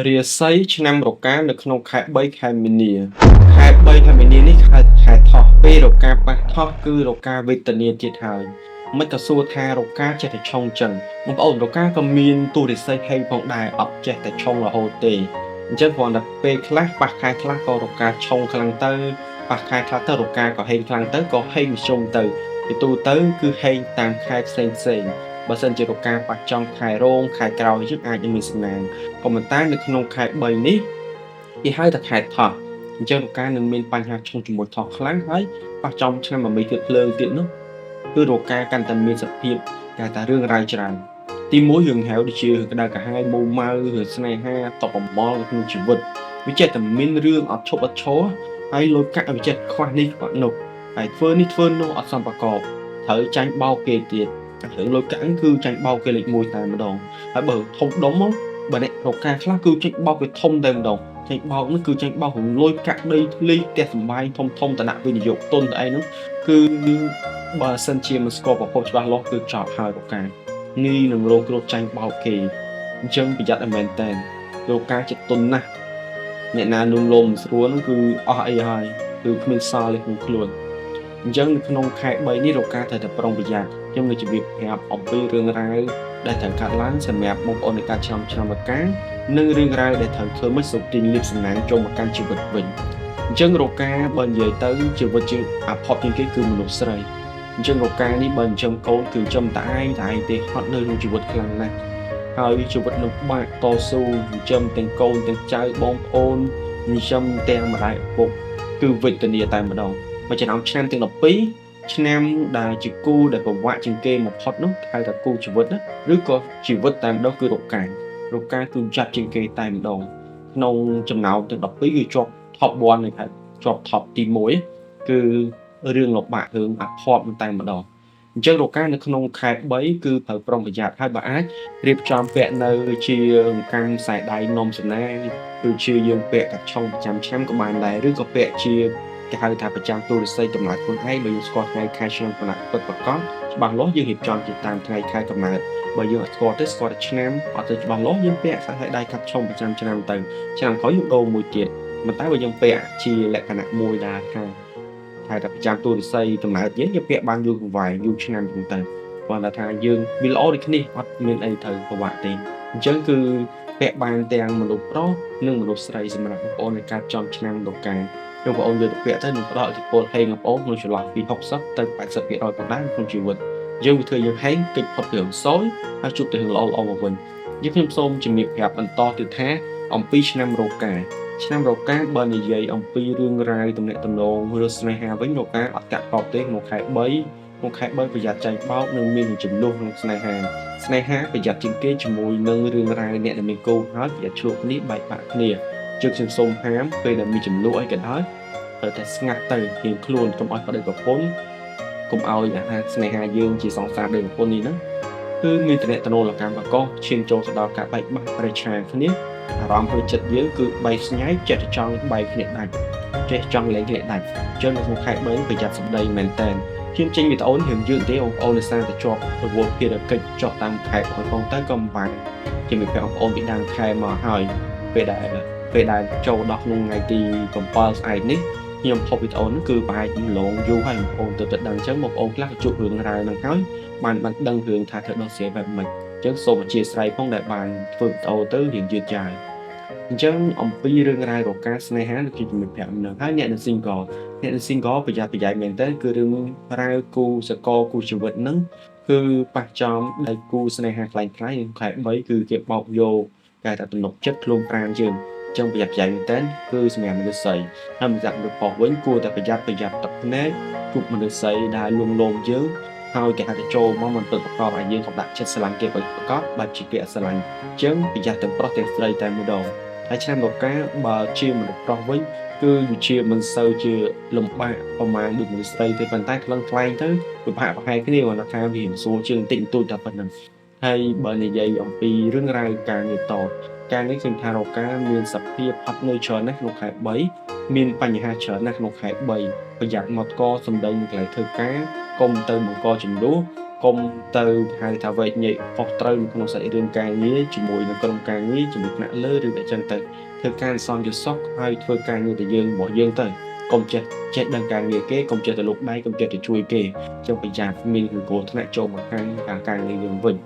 រាសីឆ្នាំរកានៅក្នុងខែ3ខែមីនាខែ3ខែមីនានេះខែថោះពេលរកាប៉ះថោះគឺរកាវេទនាទៀតហើយមិនក៏សួរថារកាចេះតែឆុងចឹងបងប្អូនរកាក៏មានទូរិស័យហេងផងដែរអត់ចេះតែឆុងរហូតទេអញ្ចឹងគ្រាន់តែពេលខ្លះប៉ះខែខ្លះក៏រកាឆុងខ្លាំងទៅប៉ះខែខ្លះទៅរកាក៏ហេងខ្លាំងទៅក៏ហេងមធ្យមទៅពីទូទៅគឺហេងតាមខែផ្សេងបើសិនជារកាប៉ះចំខែរោងខែក្រោយយើងអាចនឹងមានសំណាងក៏ប៉ុន្តែនៅក្នុងខែ3នេះគេហៅថាខែថោះអញ្ចឹងរកានឹងមានបញ្ហាឆុងជាមួយថោះខ្លាំងហើយប៉ះចំឆ្នាំ8ទៀតភ្លើងទៀតនោះគឺរកាកាន់តែមានសភាពគេថារឿងរ៉ាវច្រើនទី1រឿងហៅដូចជាក្តៅកាហាយមូម៉ៅរឿងស្នេហាតបបំល់ក្នុងជីវិតវាចេះតែមានរឿងអត់ឈប់អត់ឈរហើយលុយកាក់វាចេះខ្វះនេះខ្វះនោះហើយធ្វើនេះធ្វើនោះអត់សមប្រកបត្រូវចាញ់បោកគេទៀតរឿងលុយកាក់គឺចាញ់បោកគេលេខ1តែម្ដងហើយបើធំដុំមកបើអ្នករកាខ្លះគឺចាញ់បោកវាធំតែម្ដងចាញ់បោកនោះគឺចាញ់បោករឿងលុយកាក់ដីធ្លីផ្ទះសម្បែងធំធំតដាក់វិនិយោគទុនទៅឯនោះគឺបើសិនជាមិនស្គាល់ប្រភពច្បាស់លាស់គឺចប់ហើយរកាងាយនឹងរងគ្រោះចាញ់បោកគេអញ្ចឹងប្រយ័ត្នឲ្យមែនតែនរកាចិត្តទុនណាស់អ្នកណាលួងលោមស្រួលនោះគឺអស់អីហើយគឺគ្មានសល់ទេក្នុងខ្លួនអញ្ចឹងនៅក្នុងខែ3នេះរកាត្រូវតែប្រុងប្រយ័ត្នខ្ញុំនឹងជម្រាបប្រាប់អំពីរឿងរ៉ាវដែលត្រូវកើតឡើងសម្រាប់បងប្អូននៃការឆ្នាំរកានិងរឿងរ៉ាវដែលត្រូវធ្វើមិនសុខទីលាភសំណាងចូលមកកាន់ជីវិតវិញអញ្ចឹងរកាបើនិយាយទៅជីវិតជាអភ័ព្វជាងគេគឺមនុស្សស្រីអញ្ចឹងរកានេះបើចិញ្ចឹមកូនគឺចំតែឯងទេហត់នៅក្នុងជីវិតខ្លាំងណាស់ហើយជីវិតលំបាកតស៊ូចិញ្ចឹមទាំងកូនទាំងចៅបងប្អូនចិញ្ចឹមទាំងម្ដាយឪពុកគឺវេទនាតែម្ដងមួយចំណោមឆ្នាំទាំង12ឆ្នាំដែលជាគូដែលប្រវាក់ជាងគេបំផុតនោះហៅថាគូជីវិតណាឬក៏ជីវិតតែម្ដងគឺរកាគឺចាប់ជាងគេតែម្ដងក្នុងចំណោមទាំង12គឺជាប់ top 1នៃខែជាប់ top ទី1គឺរឿងលំបាករឿងអភ័ព្វតែម្ដងអញ្ចឹងរកានៅក្នុងខែ3គឺត្រូវប្រុងប្រយ័ត្នហើយបើអាចរៀបចំពាក់នៅជាកាន់ខ្សែដៃនំសំណាងគឺជាយើងពាក់កាត់ឆុងប្រចាំឆ្នាំក៏បានដែរឬក៏ពាក់ជាគេហៅថាប្រចាំទូរស័ព្ទតម្លៃខ្លួនឯងបើយើងស្គាល់ថ្ងៃខែឆ្នាំកំណត់ពិតប្រាកដច្បាស់លាស់យើងរៀបចំជាតាមថ្ងៃខែកំណើតបើយើងអត់ស្គាល់ទេស្គាល់តែឆ្នាំអត់ទៅច្បាស់លាស់យើងពាក់ខ្សែដៃកាត់ឆុងប្រចាំឆ្នាំទៅឆ្នាំក្រោយយើងដូរមួយទៀតប៉ុន្តែបើយើងពាក់ជាលក្ខណៈមួយដែលថាតែប្រចាំទូរស័ព្ទកំណើតយើងពាក់បានយូរកង្វែងយូរឆ្នាំចឹងទៅគាត់ថាយើងវាល្អដូចគ្នាអត់មានអីត្រូវប្រវាក់ទេអញ្ចឹងគឺពាក់បានទាំងមនុស្សប្រុសនិងមនុស្សស្រីសម្រាប់បងប្អូនในការចំឆ្នាំរកាបងប្អូនយកទៅពាក់ទៅនឹងផ្ដល់ឥទ្ធិពលហេងបងប្អូនក្នុងចន្លោះពី60ទៅ80%ប៉ុណ្ណាក្នុងជីវិតយើងវាធ្វើយើងហេងគេចផុតពីរឿងសោយហើយជួបតែរឿងល្អៗមកវិញយើងខ្ញុំសូមជំរាបប្រាប់បន្តទៀតថាអំពីឆ្នាំរកាឆ្នាំរកាបើនិយាយអំពីរឿងរ៉ាវទំនាក់ទំនងឬស្នេហាវិញរកាអត់កាត់កប់ទេក្នុងខែ3ក្នុងខែ3ប្រយ័ត្នចាញ់បោកនិងមានចំនួនក្នុងស្នេហាប្រយ័ត្នជាងគេជាមួយនឹងរឿងរ៉ាវអ្នកដែលមានគោលហើយប្រយ័ត្នឆ្លោះគ្នាបែកបាក់គ្នាជើងខ្ញុំសូមហាមពេលដែលមានចំនួនអីក៏ដោយត្រូវតែស្ងាត់ទៅរៀងខ្លួនកុំឲ្យប្តីប្រពន្ធកុំឲ្យអាស្នេហាយើងជាសង្សារដូចប្រពន្ធនេះណាគឺមានតំណែងតំណលកម្មកកឈានចូលទៅដល់ការបែកបាក់ប្រឆាំងគ្នាអារម្មណ៍ផ្លូវចិត្តយើងគឺបែកស្ញែកចិត្តចង់បែកគ្នាដាច់ចេះចង់លែងគ្នាដាច់អញ្ចឹងនៅក្នុងខែ3ប្រយ័ត្នសម្ដីមែនតើខ្ញុំចេញវីដេអូនេះរឿងយឺតទេបងប្អូននៅសារតែជាប់រវល់ភារកិច្ចចោះតាមខែបងប្អូនទៅក៏មិនបានជាមានបងប្អូនពីដើមខែមកហើយពេលដែលចូលដល់ក្នុងថ្ងៃទី7ស្អែកនេះខ្ញុំផុសវីដេអូនេះគឺប្រហែលជាឡងយូរហើយបងប្អូនទៅដឹងអញ្ចឹងបងប្អូនខ្លះក៏ជួបរឿងរ៉ាវហ្នឹងហើយបានដឹងរឿងថាត្រូវដោះស្រាយបែបម៉េចអញ្ចឹងសូមអធិស្ឋានផងដែលបានធ្វើវីដេអូទៅរៀងយឺតយ៉ាវអញ្ចឹងអំពីរឿងរ៉ាវរកាស្នេហាដូចជាជំរាបប្រាប់នៅហើយអ្នកនៅ single ប្រយ័ត្នមែនតើគឺរឿងរ៉ាវគូសកលគូជីវិតហ្នឹងគឺប៉ះចំដៃគូស្នេហាខ្លាំងៗក្នុងខែ3គឺគេបោកយកគេថាទំនុកចិត្តខ្លួនប្រានយើងអញ្ចឹងប្រយ័ត្នមែនតើគឺសម្រាប់មនុស្សស្រីហើយសម្រាប់មនុស្សប្រុសវិញគួរតែប្រយ័ត្នទឹកភ្នែកជួបមនុស្សស្រីដែលលួងលោមយើងហើយគេហៅថាចូលមកមិនពិតប្រកបឲ្យយើងក៏ដាក់ចិត្តស្រឡាញ់គេពិតប្រាកដបែបជាគេអត់ស្រឡាញ់អញ្ចឹងប្រយ័ត្នទាំងប្រុសទាំងស្រីតែម្ដងហើយឆ្នាំរកាបើជាមនុស្សប្រុសវិញគឺវាជាមិនសូវជាលំបាកប្រមាណដូចមនុស្សស្រីទេប៉ុន្តែខ្លាំងខ្លាំងទៅពិបាកប្រហែលគ្នាគាត់ថាវាស្រួលជាងបន្តិចបន្តួចតែប៉ុណ្្នឹងហើយបើនិយាយអំពីរឿងរ៉ាវការងារតការនេះគឺថារកាមានសភាពអត់នៅច្រើនណាស់ក្នុងខែ3មានបញ្ហាច្រើនណាស់ក្នុងខែ3ប្រយ័ត្នមកកសម្ដីនឹងកន្លែងធ្វើការកុំទៅបង្កចំនួន កុំទៅហៅថាវែកញែកខុសត្រូវនៅក្នុងសាច់រឿងការងារជាមួយនឹងក្រុមការងារជាមួយថ្នាក់លើឬអីចឹងទៅធ្វើការសន្តិសុខហើយធ្វើការងាររបស់យើងទៅកុំចេះដឹងការងារគេកុំចេះទៅលុបដៃកុំចេះទៅជួយគេចឹងប្រយ័ត្នមានគ្រោះថ្នាក់ចូលមកខាងការងារយើងវិញ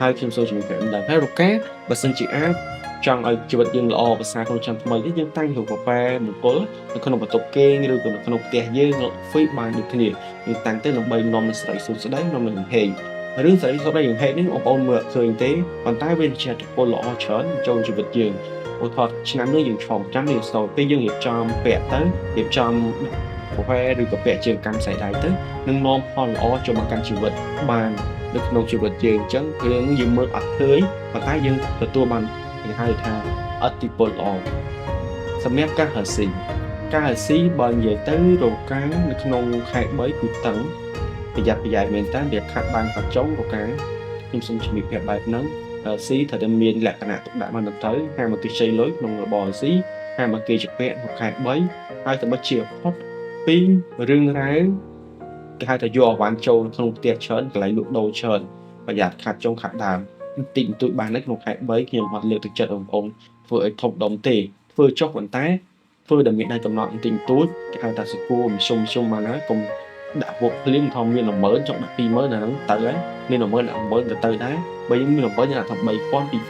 ហើយខ្ញុំសូមជំរាបដល់ហើយរកការបើសិនជាអាចចង់ឲ្យជីវិតយើងល្អប្រសើរក្នុងឆ្នាំថ្មីនេះយើងតែងរកកាហ្វេមង្គលនៅក្នុងបន្ទប់គេងឬក៏នៅក្នុងផ្ទះយើងហ្វ៊ីបានដូចគ្នាយើងតាំងទៅដើម្បីនាំសេចក្តីសុខស្ដីនាំនឹងហេងរឿងសេចក្តីសុខស្ដីយ៉ាងហេតុនេះបងប្អូនមើលឃើញទេប៉ុន្តែវាជាឥទ្ធិពលល្អច្រើនចូលជីវិតយើងឧទាហរណ៍ឆ្នាំនេះយើងឆ្លងចាំយើងស្ទើរពេលយើងរៀបចំពាក់ទៅរៀបចំកាហ្វេឬក៏ពាក់ជាកម្មស្អីដែរទៅនឹងនាំផលល្អចូលមកកាន់ជីវិតបាននៅក្នុងជីវិតយើងអញ្ចឹងរឿងនេះយើងមើលអត់ឃើញប៉ុន្តែយើងទទួលបានគេហៅថាឥទ្ធិពលល្អសម្រាប់ការរកស៊ីបើនិយាយទៅរកការនៅក្នុងខែ3គឺតឹងប្រយ័ត្នប្រយែងមែនតើវាខាត់បានក៏ចុងរកការខ្ញុំសូមជំរាបប្រាប់បែបហ្នឹងស៊ីត្រូវតែមានលក្ខណៈទុកដាក់បានទៅហាមគេខ្ចីលុយក្នុងរបរស៊ីហាមគេជាពាក់ក្នុងខែ3ហើយតែបើជាផុតពីរឿងរ៉ាវគេហៅថាយកអវ៉ាន់ចូលក្នុងផ្ទះច្រើនកន្លែងលក់ដូរច្រើនប្រយ័ត្នខាត់ចុងខាត់ដើមបន្តិចបន្តួចបាននៅក្នុងខែ3ខ្ញុំអត់លើកទឹកចិត្តបងប្អូនធ្វើឲ្យធំដុំទេធ្វើចុះប៉ុន្តែធ្វើដែលមានដៃកំណត់បន្តិចបន្តួចគេហៅថាសកួរមជុំបានហើយកុំដាក់វុកភ្លាមធំមាន10000ចង់ដាក់20000អាហ្នឹងទៅហើយមាន10000ទៅដែរបើយើងមាន10000យើងអាចថា3000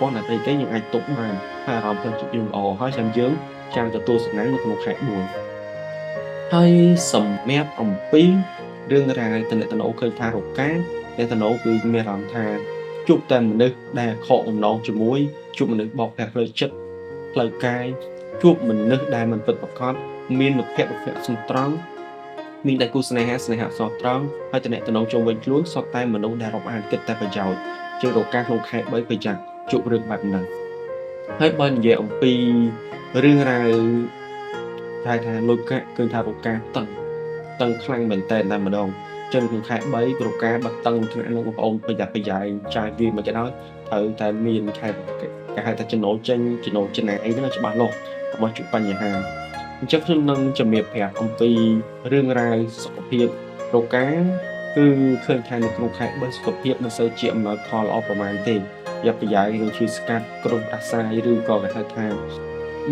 2000អាទៅយើងអាចទុកបានហើយអារម្មណ៍ផ្លូវចិត្តយើងល្អហើយចាំទទួលសំណាងនៅក្នុងខែ4ហើយសម្រាប់អំពីរឿងរ៉ាវតំណឃើញថារកាតំណគឺមានអារម្មណ៍ថាជួបតែមនុស្សដែលខកអំណងជាមួយជួបមនុស្សបោកប្រាស់ផ្លូវចិត្តផ្លូវកាយជួបមនុស្សដែលមិនពិតប្រាកដមានមិត្តភក្តិស្មោះត្រង់មានតែគូស្នេហាស្មោះត្រង់ហើយតំណជុំវិញខ្លួនសុទ្ធតែមនុស្សដែលរាប់អានគិតតែប្រយោជន៍ជាងរកាក្នុងខែ3ប្រយ័ត្នជួបរឿងបែបហ្នឹងហើយបើនិយាយអំពីរឿងរ៉ាវថាលុយកាក់ឃើញថារកាតឹងខ្លាំងមែនតើតែម្ដងចឹងក្នុងខែ3រកាបាត់តឹងថ្នាក់នោះបងប្អូនប្រយ័ត្នប្រយែងចាយវាមកចដោយត្រូវតែមានខែគេហៅថាចំណូលចេញចំណូលចំណាយអីហ្នឹងច្បាស់លាស់របស់ជួបបញ្ហាអញ្ចឹងខ្ញុំនឹងជំរាបប្រាប់អំពីរឿងរ៉ាវសុខភាពរកាគឺឃើញថានៅក្នុងខែ3សុខភាពមិនសូវជាអំណោយផលល្អប្រហែលទេយ៉ាប់ប្រយ៉ាយនឹងឈឺស្កាត់គ្រោះអាសាយឬក៏គេហៅថា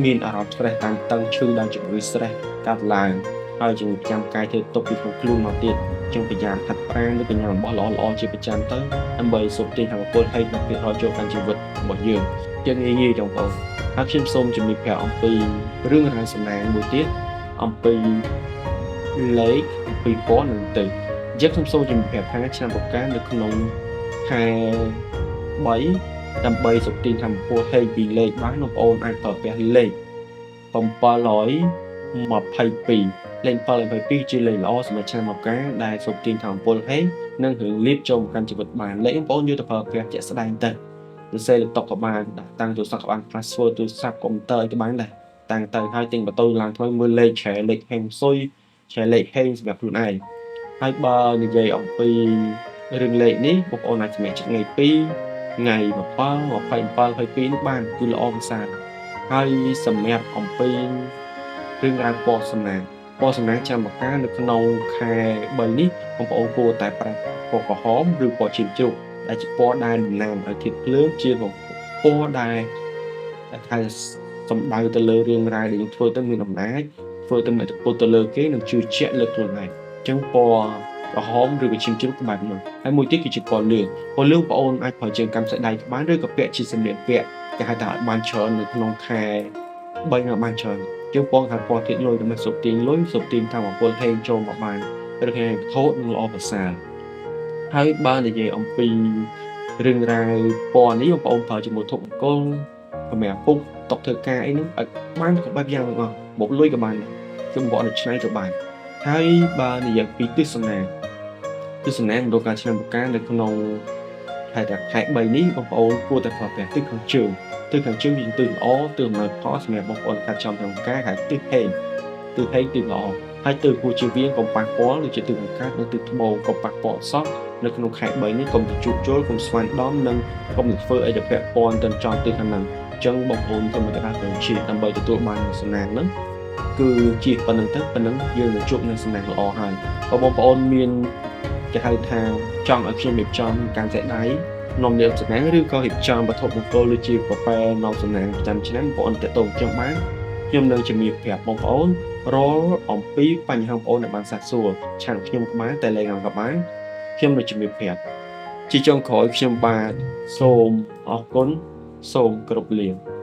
មានអារម្មណ៍ stress តានតឹងឈឺដោយជំងឺ stress កើតឡើងហើយជំងឺប្រចាំកាយធ្វើទុកពីក្នុងខ្លួនមកទៀតចឹងប្រយ័ត្នហាត់ប្រាណឬក៏ញ៉ាំរបស់ល្អៗជាប្រចាំទៅដើម្បីសូមទាញថាមពលឲ្យដល់ពីរយចូលកាន់ជីវិតរបស់យើងចឹងងាយៗបងប្អូនហើយខ្ញុំសូមជំរាបប្រាប់អំពីរឿងរ៉ាវសំណាងមួយទៀតអំពីលេខអំពីពណ៌នឹងទៅយើងខ្ញុំសូមជំរាបប្រាប់ថាឆ្នាំរកានៅក្នុងខែ3ដើម្បីសុខទាញថាមពលឲ្យពីលេខបានបងប្អូនអាចប្រើប្រាស់លេខ722លេខ722ជាលេខល្អសម្រាប់ឆ្នាំរកាដែលសុខទាញថាមពលឲ្យនិងរឿងលៀបចូលមកកាន់ជីវិតបានលេខបងប្អូនយកទៅប្រើប្រាស់ជាក់ស្ដែងទៅសរសេរលើតុក៏បានតាំងទូរស័ព្ទក៏បាន password ទូរស័ព្ទកុំព្យូទ័រក៏បានដែរតាំងទៅហើយទិញបន្ទូឡើងថ្មីមើលលេខឆែលេខហេងស៊ុយឆែលេខហេងសម្រាប់ខ្លួនឯងហើយបើនិយាយអំពីរឿងលេខនេះបងប្អូនអាចសម្រេចចិត្តថ្ងៃ2ថ្ងៃ7 27 22នេះបានគឺល្អប្រសើរហើយសម្រាប់អំពីរឿងរ៉ាវពណ៌សំណាងចាំបកានៅក្នុងខែ3នេះបងប្អូនគួរតែប្រើពណ៌ក្រហមឬពណ៌ឈាមជ្រូកដែលជាពណ៌ដែលតំណាងឲ្យធាតុភ្លើងជាពណ៌ដែលថាសំដៅទៅលើរឿងរ៉ាវដែលយើងធ្វើទៅមានអំណាចធ្វើទៅមានឥទ្ធិពលទៅលើគេនិងជឿជាក់លើខ្លួនឯងអញ្ចឹងពណ៌ក្រហមឬក៏ឈាមជ្រូកបែបហ្នឹងហើយមួយទៀតគឺជាពណ៌លឿងបងប្អូនអាចប្រើជាងកម្មស្ដេចបានឬក៏ពាក់ជាសម្លៀកពាក់គេហៅថាបានច្រើននៅក្នុងខែ3បានច្រើនជាងពណ៌ថាពណ៌ធាតុលុយដើម្បីសុខទាញលុយសុខទាញថាមពលហេងចូលមកបានឬគេថោតនឹងល្អប្រសើរហើយបើនិយាយអំពីរឿងរ៉ាវពណ៌នេះបងប្អូនប្រើជាមួយធុកអង្គលសម្រាប់ពុកតុកធ្វើការអីហ្នឹងឲ្យបានគ្រប់បែបយ៉ាងទាំងអស់មកលុយក៏បានគឺបងប្អូននឹងឆ្នៃទៅបានហើយបើនិយាយពីទស្សនាមរការឆ្នាំបកានៅក្នុងខែ3នេះបងប្អូនគួរតែប្រើប្រាស់ទិសខាងជើងមានទិសល្អទិសអំណោយផលសម្រាប់បងប្អូនកាត់ចំក្នុងការហៅទិសហេងទិសល្អហើយទិសគួរជៀសវាងកុំប៉ះពាល់ដូចជាទិសអង្កាត់និងទិសត្បូងកុំប៉ះពាល់សោះនៅក្នុងខែ3នេះកុំទៅជួបជុលកុំស្វែងដំនិងកុំធ្វើអីដែលពាក់ព័ន្ធទៅចំទិសខាងហ្នឹងអញ្ចឹងបងប្អូនធ្វើមកការទៅជាដើម្បីទទួលបានសំណាងហ្នឹងគឺជាប៉ុណ្្នឹងទៅយើងនឹងជួបនឹងសំណាងល្អហើយបើបងប្អូនមាន គេហៅថាចង់ឲ្យខ្ញុំរៀបចំការចែកដៃនាំអ្នកសំណាងឬក៏រៀបចំវត្ថុមង្គលដូចជាពពែនាំសំណាងប្រចាំឆ្នាំបងប្អូនទាក់ទងខ្ញុំបានខ្ញុំនឹងជំរាបប្រាប់បងប្អូនរាល់អំពីបញ្ហាបងប្អូនដែលបានសាកសួរឆានខ្ញុំក៏បាន Telegram ក៏បានខ្ញុំនឹងជំរាបប្រាប់ជាចុងក្រោយខ្ញុំបាទសូមអរគុណសូមគោរពលា